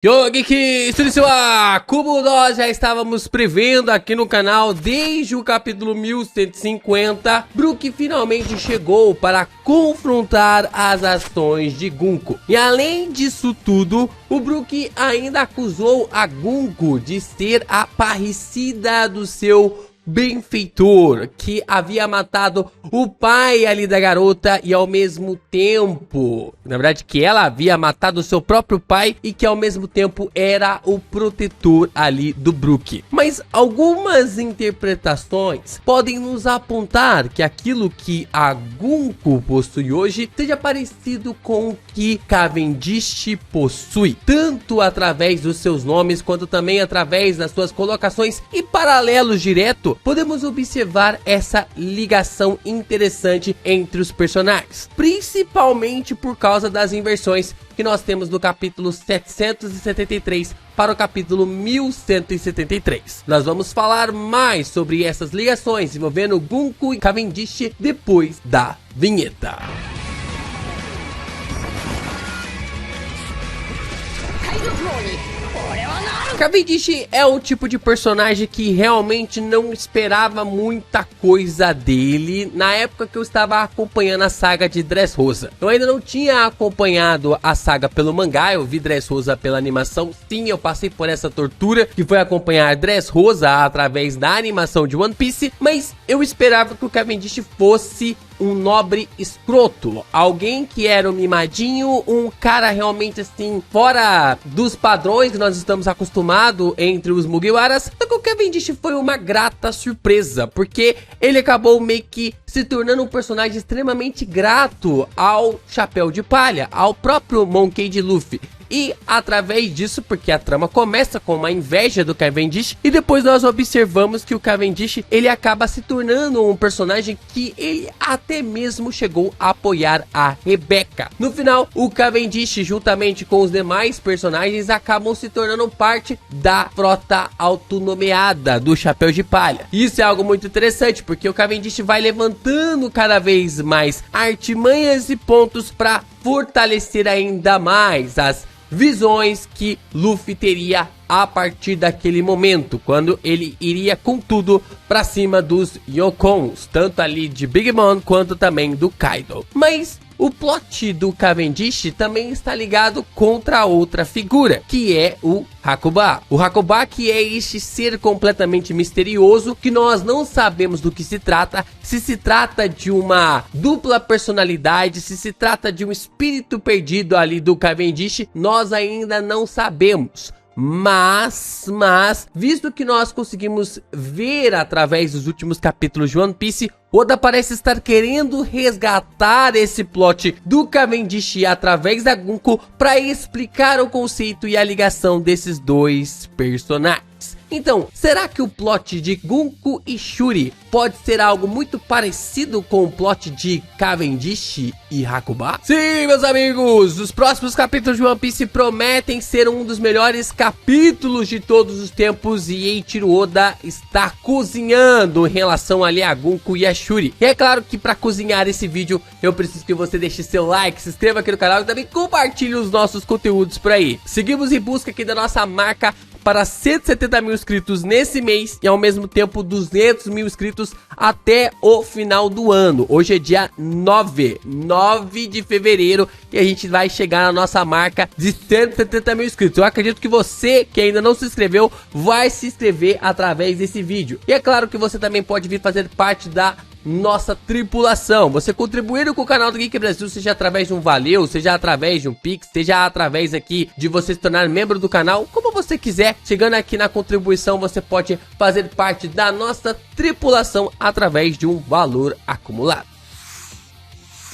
Yo, Geek, como nós já estávamos prevendo aqui no canal desde o capítulo 1150, Brook finalmente chegou para confrontar as ações de Gunko. E além disso tudo, o Brook ainda acusou a Gunko de ser a parricida do seu benfeitor, que havia matado o pai ali da garota e ao mesmo tempo, na verdade, que ela havia matado o seu próprio pai e que ao mesmo tempo era o protetor ali do Brook. Mas algumas interpretações podem nos apontar que aquilo que a Gunko possui hoje seja parecido com o que Cavendish possui, tanto através dos seus nomes quanto também através das suas colocações e paralelos diretos. Podemos observar essa ligação interessante entre os personagens, principalmente por causa das inversões que nós temos do capítulo 773 para o capítulo 1173. Nós vamos falar mais sobre essas ligações envolvendo Gunko e Cavendish depois da vinheta. Cavendish é um tipo de personagem que realmente não esperava muita coisa dele na época que eu estava acompanhando a saga de Dressrosa. Eu ainda não tinha acompanhado a saga pelo mangá, eu vi Dressrosa pela animação. Sim, eu passei por essa tortura que foi acompanhar Dressrosa através da animação de One Piece, mas eu esperava que o Cavendish fosse um nobre escroto, alguém que era um mimadinho, um cara realmente assim, fora dos padrões que nós estamos acostumados entre os Mugiwaras. Só que o Cavendish foi uma grata surpresa, porque ele acabou meio que se tornando um personagem extremamente grato ao Chapéu de Palha, ao próprio Monkey D. Luffy. E através disso, porque a trama começa com uma inveja do Cavendish, e depois nós observamos que o Cavendish, ele acaba se tornando um personagem que ele até mesmo chegou a apoiar a Rebecca. No final, o Cavendish, juntamente com os demais personagens, acabam se tornando parte da frota autonomeada do Chapéu de Palha. Isso é algo muito interessante, porque o Cavendish vai levantando cada vez mais artimanhas e pontos para fortalecer ainda mais as visões que Luffy teria a partir daquele momento, quando ele iria com tudo pra cima dos Yonkons, tanto ali de Big Mom quanto também do Kaido. Mas o plot do Cavendish também está ligado contra outra figura, que é o Hakuba. O Hakuba, que é este ser completamente misterioso, que nós não sabemos do que se trata, se se trata de uma dupla personalidade, se trata de um espírito perdido ali do Cavendish, nós ainda não sabemos. Mas, visto que nós conseguimos ver através dos últimos capítulos de One Piece, Oda parece estar querendo resgatar esse plot do Cavendish através da Gunko para explicar o conceito e a ligação desses dois personagens. Então, será que o plot de Gunko e Shuri pode ser algo muito parecido com o plot de Cavendish e Hakuba? Sim, meus amigos, os próximos capítulos de One Piece prometem ser um dos melhores capítulos de todos os tempos e Eiichiro Oda está cozinhando em relação ali a Gunko e a Shuri. E é claro que para cozinhar esse vídeo, eu preciso que você deixe seu like, se inscreva aqui no canal e também compartilhe os nossos conteúdos por aí. Seguimos em busca aqui da nossa marca para 170 mil inscritos nesse mês e ao mesmo tempo 200 mil inscritos até o final do ano. Hoje é dia 9 de fevereiro e a gente vai chegar na nossa marca de 170 mil inscritos. Eu acredito que você que ainda não se inscreveu vai se inscrever através desse vídeo. E é claro que você também pode vir fazer parte da nossa tripulação, você contribuindo com o canal do Geek Brasil, seja através de um valeu, seja através de um pix, seja através aqui de você se tornar membro do canal, como você quiser. Chegando aqui na contribuição, você pode fazer parte da nossa tripulação através de um valor acumulado.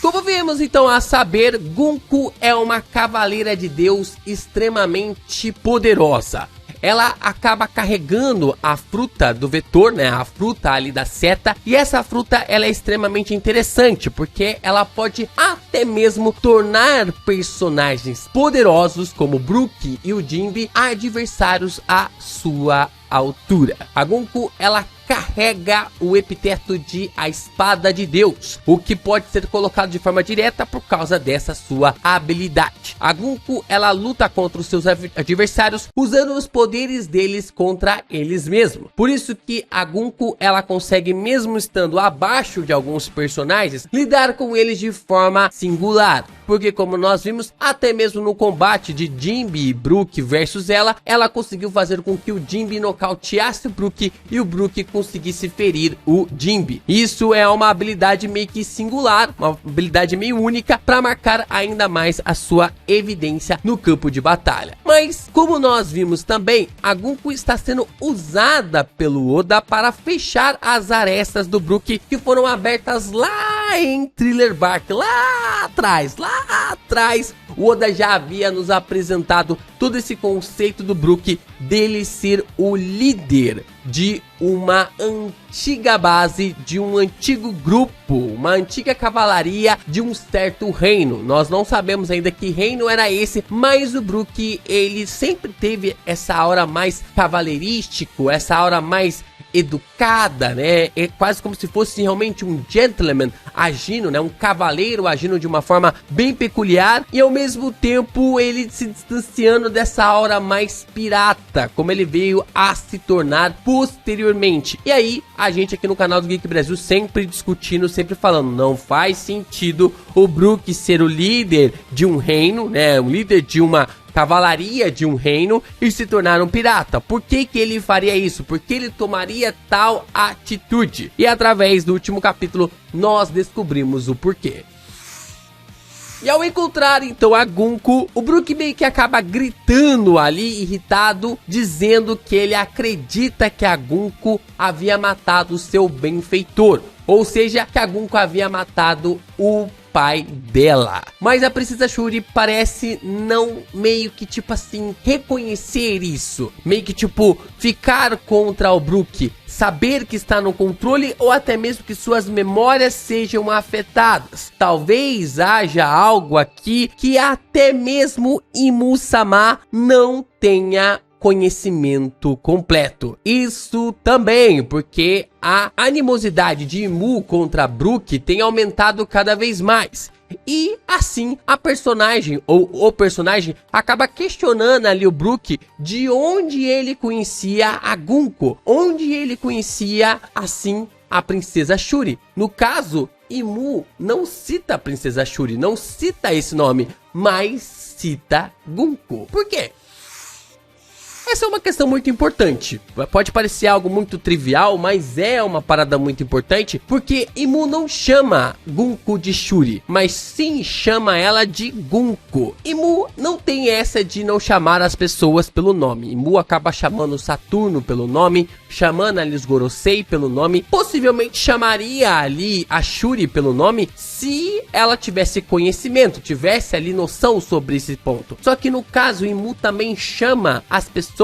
Como vimos então a saber, Gunko é uma cavaleira de Deus extremamente poderosa. Ela acaba carregando a fruta do vetor, né, a fruta ali da seta, e essa fruta ela é extremamente interessante, porque ela pode até mesmo tornar personagens poderosos como Brook e o Jinbe adversários à sua altura. A Gunko, ela carrega o epiteto de a espada de Deus, o que pode ser colocado de forma direta por causa dessa sua habilidade. A Gunko, ela luta contra os seus adversários usando os poderes deles contra eles mesmos. Por isso que a Gunko, ela consegue, mesmo estando abaixo de alguns personagens, lidar com eles de forma singular. Porque, como nós vimos, até mesmo no combate de Jinbe e Brook versus ela conseguiu fazer com que o Jinbe nocauteasse o Brook e o Brook conseguisse ferir o Jinbe. Isso é uma habilidade meio que singular, uma habilidade meio única para marcar ainda mais a sua evidência no campo de batalha. Mas, como nós vimos também, a Gunko está sendo usada pelo Oda para fechar as arestas do Brook que foram abertas lá em Thriller Bark, lá atrás. O Oda já havia nos apresentado todo esse conceito do Brook, dele ser o líder de uma antiga base, de um antigo grupo, uma antiga cavalaria de um certo reino. Nós não sabemos ainda que reino era esse, mas o Brook, ele sempre teve essa aura mais cavaleirístico, essa aura mais educada, né? É quase como se fosse realmente um gentleman agindo, né? Um cavaleiro agindo de uma forma bem peculiar e ao mesmo tempo ele se distanciando dessa aura mais pirata, como ele veio a se tornar posteriormente. E aí, a gente aqui no canal do Geek Brasil sempre discutindo, sempre falando, não faz sentido o Brook ser o líder de um reino, né? O líder de uma cavalaria de um reino e se tornar um pirata. Por que ele faria isso? Por que ele tomaria tal atitude? E através do último capítulo nós descobrimos o porquê. E ao encontrar então a Gunko, o Brook meio que acaba gritando ali, irritado, dizendo que ele acredita que a Gunko havia matado o seu benfeitor. Ou seja, que a Gunko havia matado o pai dela. Mas a Princesa Shuri parece não meio que tipo assim reconhecer isso, meio que tipo ficar contra o Brook, saber que está no controle ou até mesmo que suas memórias sejam afetadas. Talvez haja algo aqui que até mesmo Imu-sama não tenha conhecimento completo. Isso também porque a animosidade de Imu contra Brook tem aumentado cada vez mais. E assim a personagem ou o personagem acaba questionando ali o Brook de onde ele conhecia a Gunko, onde ele conhecia assim a Princesa Shuri. No caso, Imu não cita a Princesa Shuri, não cita esse nome, mas cita Gunko. Por quê? Essa é uma questão muito importante. Pode parecer algo muito trivial, mas é uma parada muito importante, porque Imu não chama Gunko de Shuri, mas sim chama ela de Gunko. Imu não tem essa de não chamar as pessoas pelo nome. Imu acaba chamando Saturno pelo nome, chamando ali os Gorosei pelo nome. Possivelmente chamaria ali a Shuri pelo nome se ela tivesse conhecimento, tivesse ali noção sobre esse ponto. Só que no caso, Imu também chama as pessoas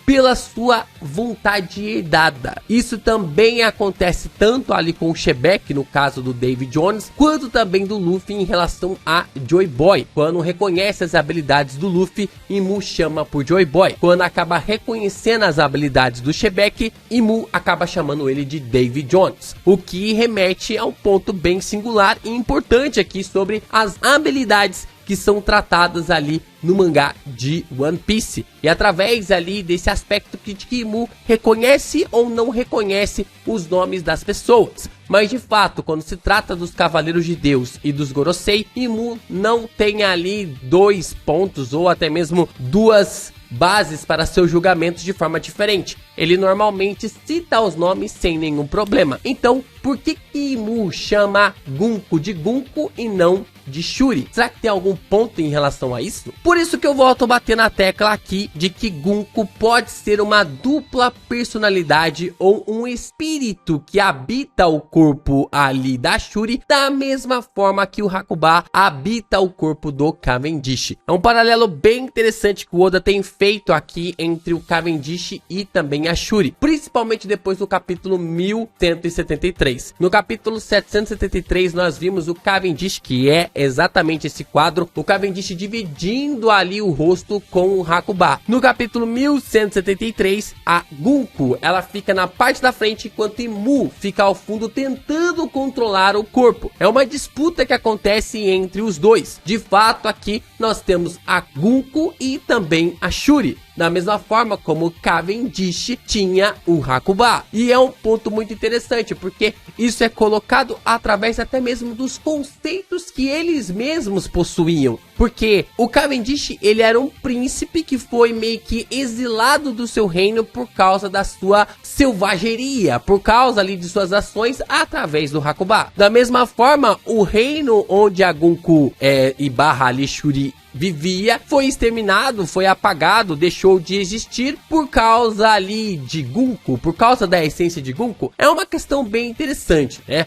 pela sua vontade herdada. Isso também acontece tanto ali com o Shebek, no caso do Davy Jones, quanto também do Luffy em relação a Joy Boy. Quando reconhece as habilidades do Luffy, Imu chama por Joy Boy. Quando acaba reconhecendo as habilidades do Shebek, Imu acaba chamando ele de Davy Jones. O que remete a um ponto bem singular e importante aqui sobre as habilidades que são tratadas ali no mangá de One Piece. E através ali desse aspecto que Imu reconhece ou não reconhece os nomes das pessoas. Mas de fato, quando se trata dos Cavaleiros de Deus e dos Gorosei, Imu não tem ali dois pontos ou até mesmo duas bases para seus julgamentos de forma diferente. Ele normalmente cita os nomes sem nenhum problema. Então, por que Imu chama Gunko de Gunko e não de Shuri? Será que tem algum ponto em relação a isso? Por isso que eu volto a bater na tecla aqui de que Gunko pode ser uma dupla personalidade ou um espírito que habita o corpo ali da Shuri, da mesma forma que o Hakuba habita o corpo do Cavendish. É um paralelo bem interessante que o Oda tem feito aqui entre o Cavendish e também também a Shuri, principalmente depois do capítulo 1173. No capítulo 773 nós vimos o Cavendish, que é exatamente esse quadro, o Cavendish dividindo ali o rosto com o Hakuba. No capítulo 1173, a Gunko, ela fica na parte da frente, enquanto Imu fica ao fundo tentando controlar o corpo. É uma disputa que acontece entre os dois. De fato, aqui nós temos a Gunko e também a Shuri, da mesma forma como Cavendish tinha o Hakuba. E é um ponto muito interessante, porque isso é colocado através até mesmo dos conceitos que eles mesmos possuíam. Porque o Cavendish, ele era um príncipe que foi meio que exilado do seu reino por causa da sua selvageria, por causa ali de suas ações através do Hakuba. Da mesma forma, o reino onde a Gunko e barra ali Shuri vivia foi exterminado, foi apagado, deixou de existir por causa ali de Gunko, por causa da essência de Gunko. É uma questão bem interessante, né?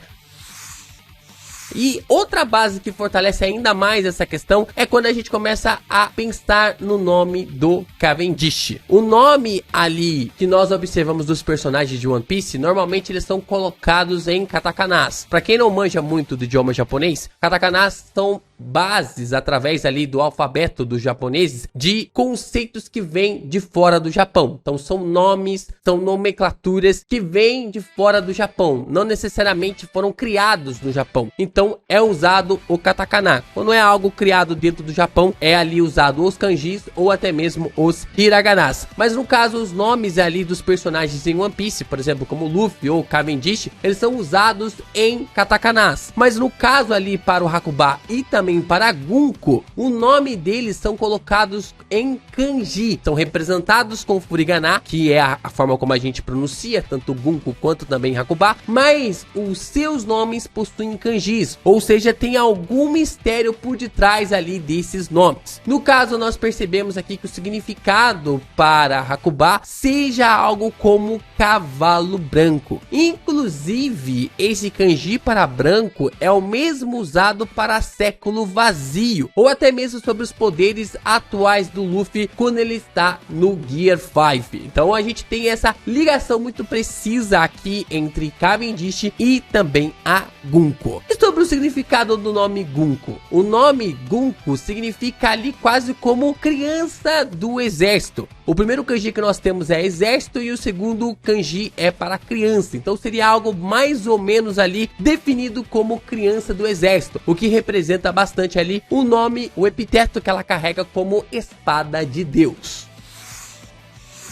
E outra base que fortalece ainda mais essa questão é quando a gente começa a pensar no nome do Cavendish. O nome ali que nós observamos dos personagens de One Piece, normalmente eles são colocados em katakanas. Para quem não manja muito do idioma japonês, katakanas são bases através ali do alfabeto dos japoneses de conceitos que vêm de fora do Japão. Então são nomes, são nomenclaturas que vêm de fora do Japão, não necessariamente foram criados no Japão. Então é usado o katakana. Quando é algo criado dentro do Japão, é ali usado os kanjis ou até mesmo os hiraganas. Mas no caso, os nomes ali dos personagens em One Piece, por exemplo, como Luffy ou Cavendish, eles são usados em katakanas. Mas no caso ali para o Hakuba e também para a Gunko, o nome deles são colocados em kanji, são representados com furigana, que é a forma como a gente pronuncia tanto Gunko quanto também Hakuba, mas os seus nomes possuem kanjis, ou seja, tem algum mistério por detrás ali desses nomes. No caso, nós percebemos aqui que o significado para Hakuba seja algo como cavalo branco. Inclusive, esse kanji para branco é o mesmo usado para século vazio, ou até mesmo sobre os poderes atuais do Luffy quando ele está no Gear 5. Então a gente tem essa ligação muito precisa aqui entre Cavendish e também a Gunko. E sobre o significado do nome Gunko? O nome Gunko significa ali quase como criança do exército. O primeiro kanji que nós temos é exército e o segundo kanji é para criança. Então seria algo mais ou menos ali definido como criança do exército, o que representa bastante ali o nome, o epiteto que ela carrega como espada de Deus.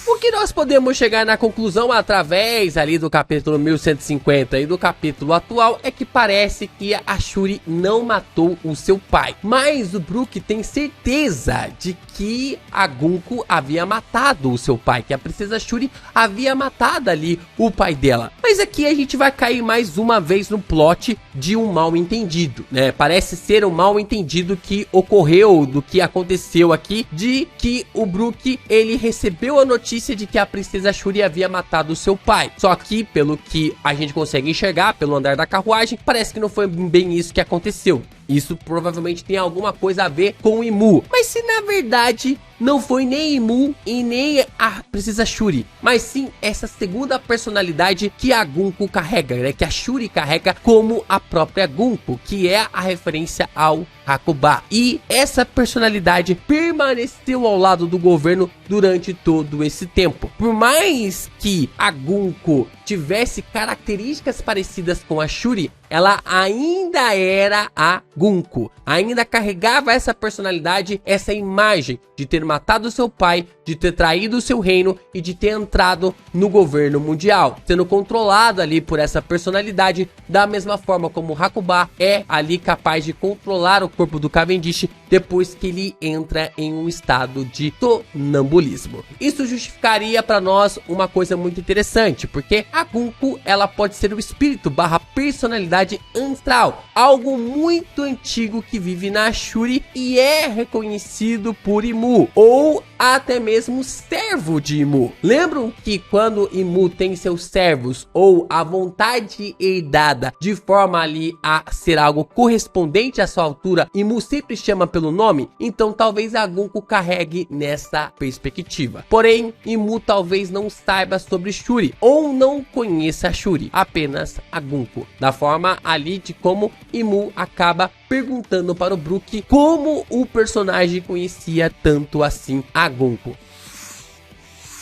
O que nós podemos chegar na conclusão através ali do capítulo 1150 e do capítulo atual é que parece que a Shuri não matou o seu pai, mas o Brook tem certeza de que a Gunko havia matado o seu pai, que a princesa Shuri havia matado ali o pai dela. Mas aqui a gente vai cair mais uma vez no plot de um mal entendido, né? Parece ser um mal entendido que ocorreu, do que aconteceu aqui, de que o Brook, ele recebeu a notícia de que a princesa Shuri havia matado o seu pai. Só que, pelo que a gente consegue enxergar pelo andar da carruagem, parece que não foi bem isso que aconteceu. Isso provavelmente tem alguma coisa a ver com o Imu. Mas se na verdade não foi nem Imu e nem a princesa Shuri, mas sim essa segunda personalidade que a Gunko carrega, né? Que a Shuri carrega como a própria Gunko, que é a referência ao Hakuba. E essa personalidade permaneceu ao lado do governo durante todo esse tempo. Por mais que a Gunko tivesse características parecidas com a Shuri, ela ainda era a Gunko, ainda carregava essa personalidade, essa imagem de ter matado seu pai, de ter traído o seu reino e de ter entrado no governo mundial, sendo controlado ali por essa personalidade, da mesma forma como o Hakuba é ali capaz de controlar o corpo do Cavendish depois que ele entra em um estado de sonambulismo. Isso justificaria para nós uma coisa muito interessante, porque a Gunko, ela pode ser o espírito barra personalidade personalidade ancestral, algo muito antigo que vive na Shuri e é reconhecido por Imu, ou até mesmo servo de Imu. Lembram que quando Imu tem seus servos ou a vontade herdada de forma ali a ser algo correspondente à sua altura, Imu sempre chama pelo nome? Então talvez a Gunko carregue nessa perspectiva. Porém, Imu talvez não saiba sobre Shuri ou não conheça a Shuri, apenas a Gunko. Da forma ali de como Imu acaba perguntando para o Brook como o personagem conhecia tanto assim a Gunko.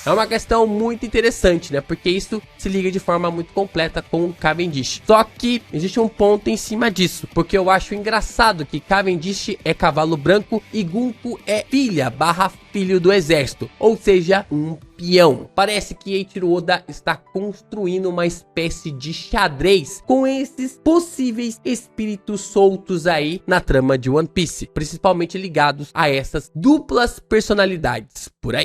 É uma questão muito interessante, né? Porque isso se liga de forma muito completa com o Cavendish. Só que existe um ponto em cima disso, porque eu acho engraçado que Cavendish é cavalo branco e Gunko é filho do exército, ou seja, um peão. Parece que Eiichiro Oda está construindo uma espécie de xadrez com esses possíveis espíritos soltos aí na trama de One Piece, principalmente ligados a essas duplas personalidades por aí.